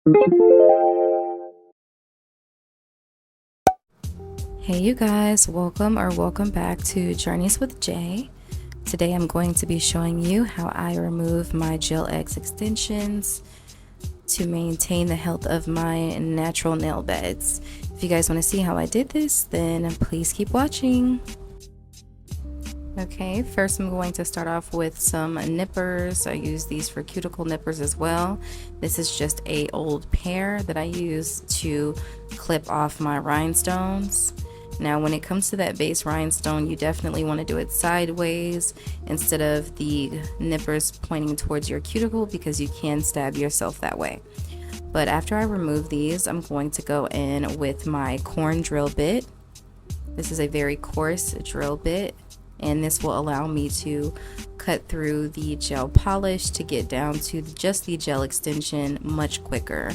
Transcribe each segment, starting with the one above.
Hey you guys, welcome back to Journeys with Jay. Today I'm going to be showing you how I remove my Gel X extensions to maintain the health of my natural nail beds. If you guys want to see how I did this, then please keep watching. Okay, first I'm going to start off with some nippers. I use these for cuticle nippers as well. This is just a old pair that I use to clip off my rhinestones. Now when it comes to that base rhinestone, you definitely want to do it sideways instead of the nippers pointing towards your cuticle, because you can stab yourself that way. But after I remove these, I'm going to go in with my corn drill bit. This is a very coarse drill bit, and this will allow me to cut through the gel polish to get down to just the gel extension much quicker.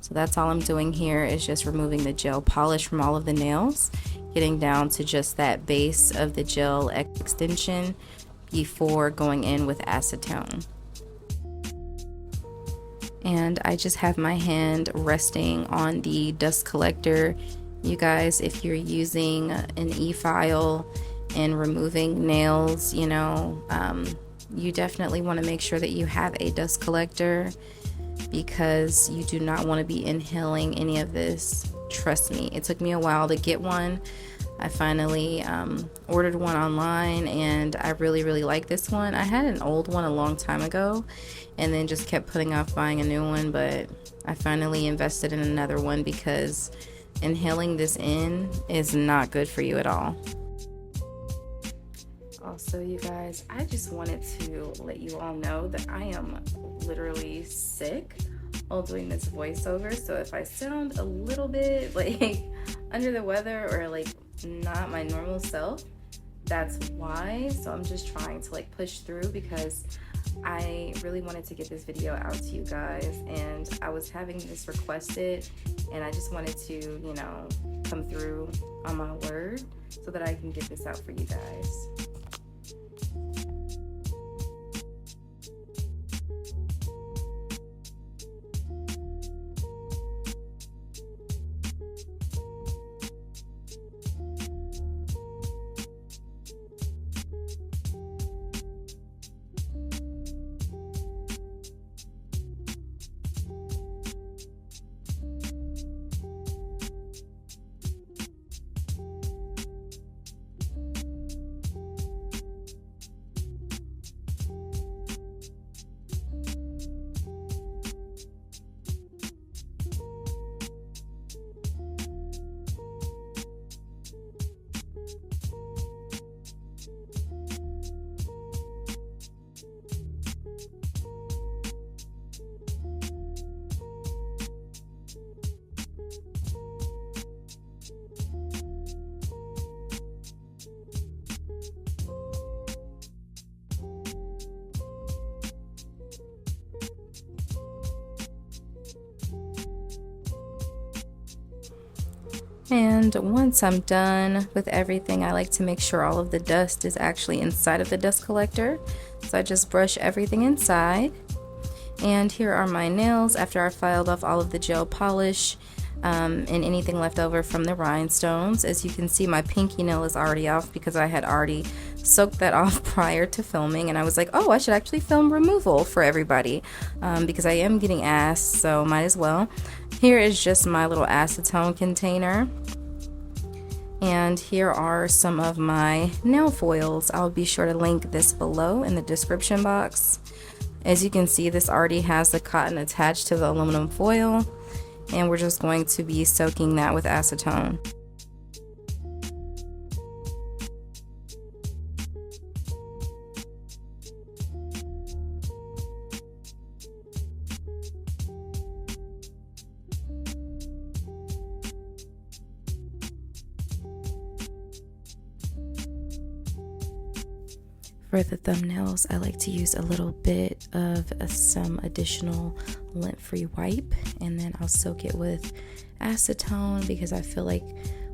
So that's all I'm doing here, is just removing the gel polish from all of the nails, getting down to just that base of the gel extension before going in with acetone. And I just have my hand resting on the dust collector. You guys, if you're using an e-file and removing nails, you definitely want to make sure that you have a dust collector, because you do not want to be inhaling any of this. Trust me, it took me a while to get one. I finally ordered one online, and I really like this one. I had an old one a long time ago and then just kept putting off buying a new one, but I finally invested in another one because inhaling this in is not good for you at all. Also, you guys, I just wanted to let you all know that I am literally sick while doing this voiceover. So if I sound a little bit like under the weather or like not my normal self, that's why. So I'm just trying to push through, because I really wanted to get this video out to you guys, and I was having this requested, and I just wanted to, come through on my word so that I can get this out for you guys. And once I'm done with everything, I like to make sure all of the dust is actually inside of the dust collector. So I just brush everything inside. And here are my nails after I filed off all of the gel polish and anything left over from the rhinestones. As you can see, my pinky nail is already off because I had already soaked that off prior to filming, and I was like, oh, I should actually film removal for everybody because I am getting asked, so might as well. Here is just my little acetone container, and here are some of my nail foils. I'll be sure to link this below in the description box. As you can see, this already has the cotton attached to the aluminum foil, and we're just going to be soaking that with acetone. For the thumbnails, I like to use a little bit of some additional lint-free wipe, and then I'll soak it with acetone because I feel like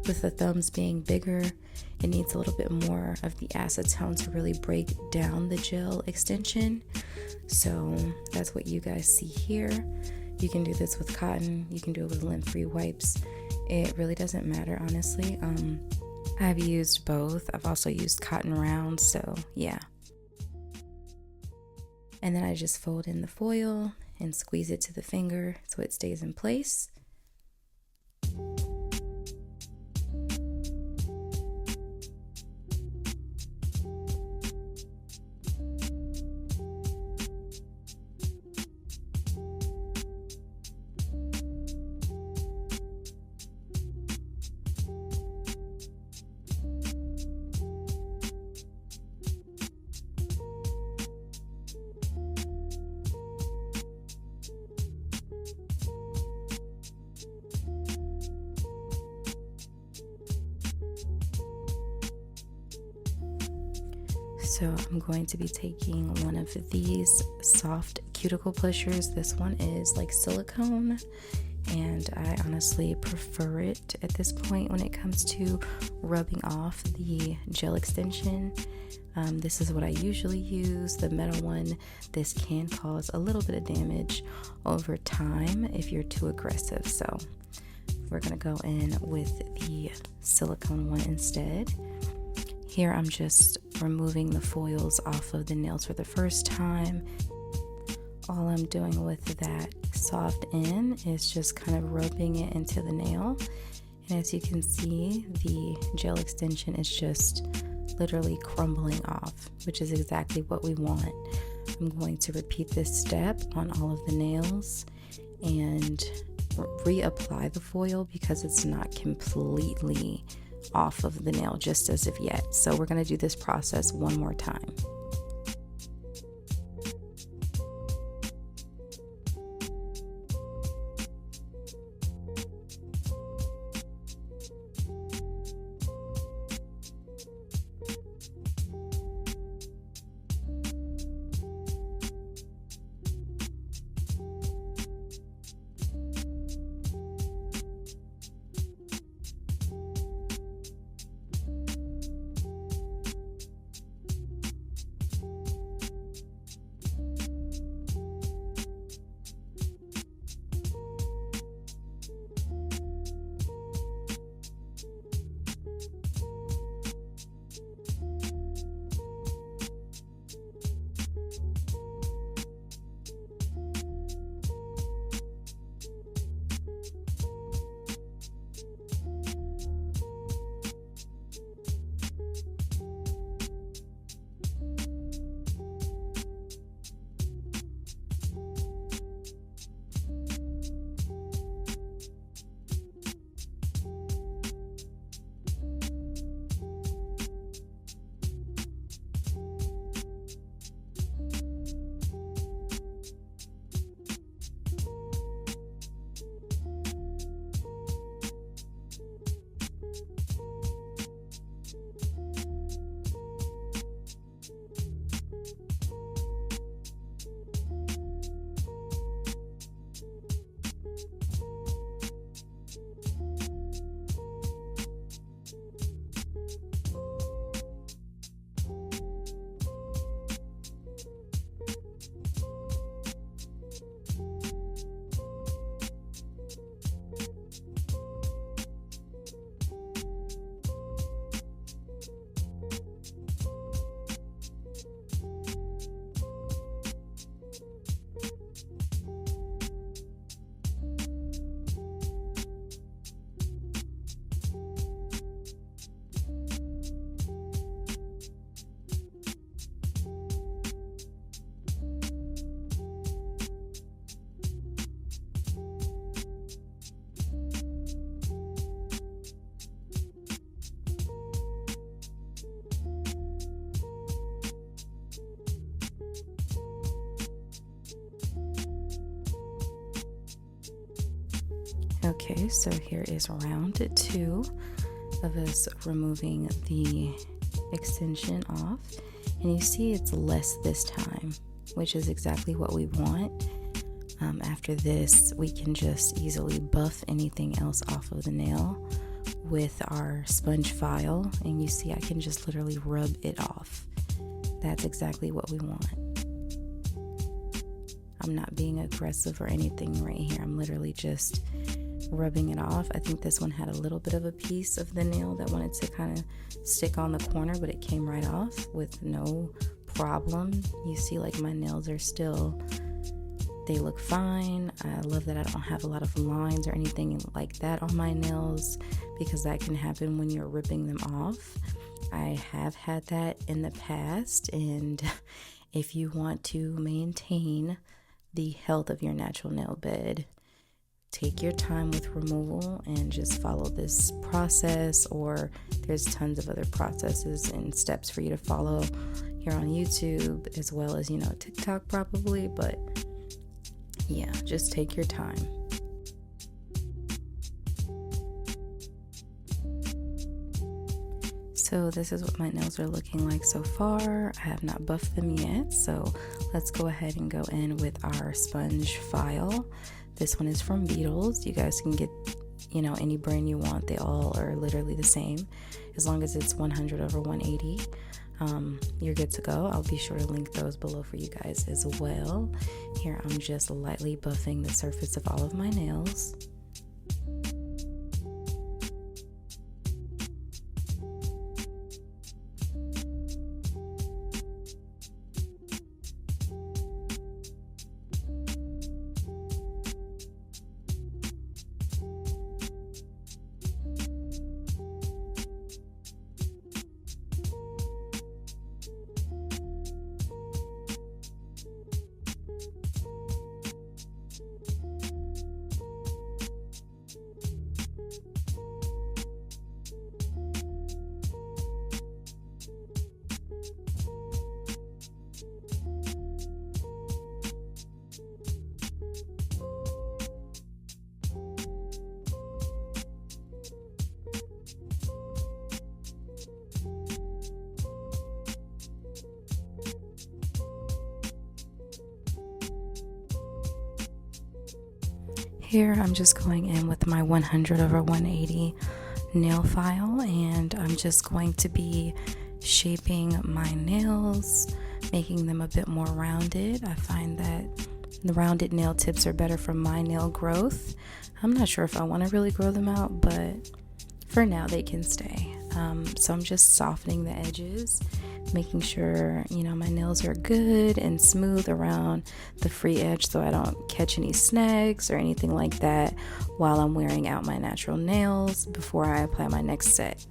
with the thumbs being bigger, it needs a little bit more of the acetone to really break down the gel extension. So that's what you guys see here. You can do this with cotton, you can do it with lint-free wipes. It really doesn't matter, honestly. I've used both. I've also used cotton rounds, so yeah. And then I just fold in the foil and squeeze it to the finger so it stays in place. So I'm going to be taking one of these soft cuticle pushers. This one is like silicone, and I honestly prefer it at this point when it comes to rubbing off the gel extension. This is what I usually use, the metal one. This can cause a little bit of damage over time if you're too aggressive. So we're gonna go in with the silicone one instead. Here I'm just removing the foils off of the nails for the first time. All I'm doing with that soft end is just kind of rubbing it into the nail. And as you can see, the gel extension is just literally crumbling off, which is exactly what we want. I'm going to repeat this step on all of the nails and reapply the foil because it's not completely off of the nail just as of yet. So we're going to do this process one more time. Okay, so here is round 2 of us removing the extension off, and you see it's less this time, which is exactly what we want. After this, we can just easily buff anything else off of the nail with our sponge file, and you see I can just literally rub it off. That's exactly what we want. I'm not being aggressive or anything right here. I'm literally just rubbing it off. I think this one had a little bit of a piece of the nail that wanted to kind of stick on the corner, but it came right off with no problem. You see, like, my nails are still, they look fine. I love that I don't have a lot of lines or anything like that on my nails, because that can happen when you're ripping them off. I have had that in the past, and if you want to maintain the health of your natural nail bed, take your time with removal and just follow this process, or there's tons of other processes and steps for you to follow here on YouTube, as well as, TikTok probably, but yeah, just take your time. So this is what my nails are looking like so far. I have not buffed them yet, so let's go ahead and go in with our sponge file. This one is from Beetles. You guys can get, any brand you want. They all are literally the same. As long as it's 100/180, you're good to go. I'll be sure to link those below for you guys as well. Here, I'm just lightly buffing the surface of all of my nails. Here I'm just going in with my 100/180 nail file, and I'm just going to be shaping my nails, making them a bit more rounded. I find that the rounded nail tips are better for my nail growth. I'm not sure if I want to really grow them out, but for now they can stay. So I'm just softening the edges, making sure, my nails are good and smooth around the free edge, so I don't catch any snags or anything like that while I'm wearing out my natural nails before I apply my next set.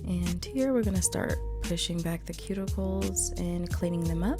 And here we're going to start pushing back the cuticles and cleaning them up.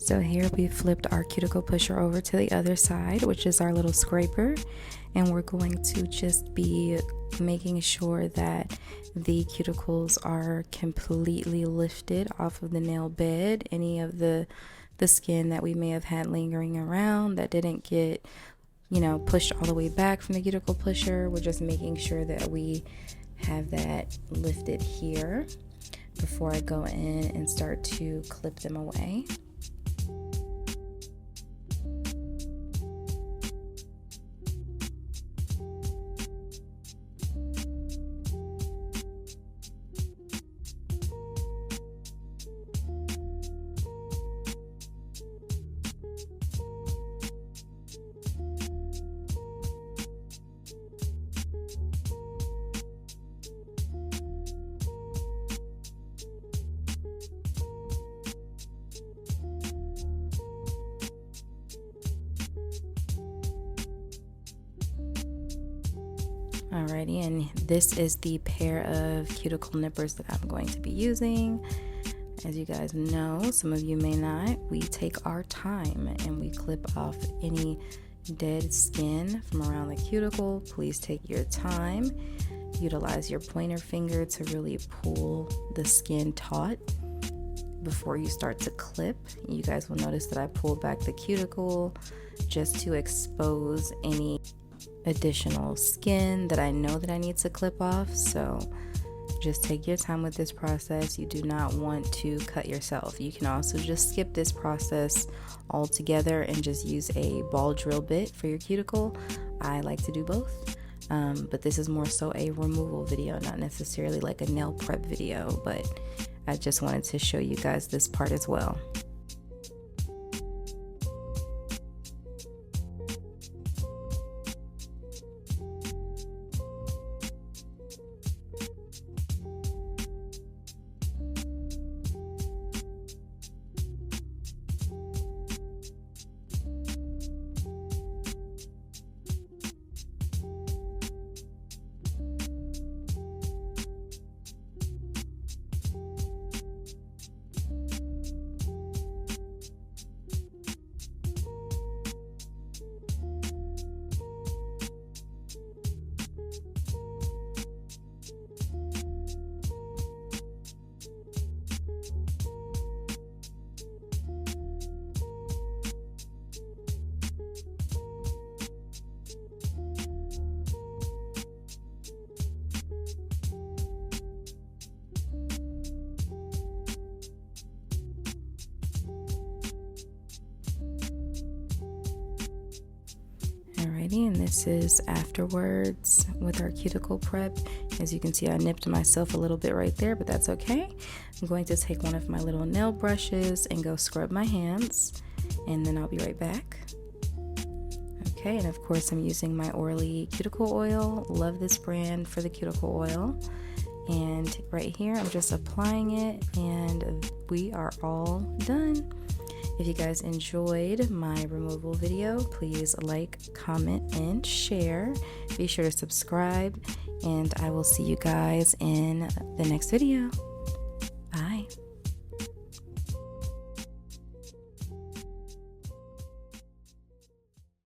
So here we flipped our cuticle pusher over to the other side, which is our little scraper, and we're going to just be making sure that the cuticles are completely lifted off of the nail bed. Any of the skin that we may have had lingering around that didn't get, pushed all the way back from the cuticle pusher, we're just making sure that we have that lifted here before I go in and start to clip them away. Alrighty, and this is the pair of cuticle nippers that I'm going to be using. As you guys know, some of you may not, we take our time and we clip off any dead skin from around the cuticle. Please take your time. Utilize your pointer finger to really pull the skin taut before you start to clip. You guys will notice that I pulled back the cuticle just to expose any additional skin that I know that I need to clip off. So just take your time with this process. You do not want to cut yourself. You can also just skip this process altogether and just use a ball drill bit for your cuticle. I like to do both, but this is more so a removal video, not necessarily like a nail prep video, but I just wanted to show you guys this part as well. And this is afterwards with our cuticle prep. As you can see, I nipped myself a little bit right there, but that's okay. I'm going to take one of my little nail brushes and go scrub my hands, and then I'll be right back. Okay, and of course I'm using my Orly cuticle oil. Love this brand for the cuticle oil. And right here I'm just applying it, and we are all done. If you guys enjoyed my removal video, please like, comment, and share. Be sure to subscribe, and I will see you guys in the next video.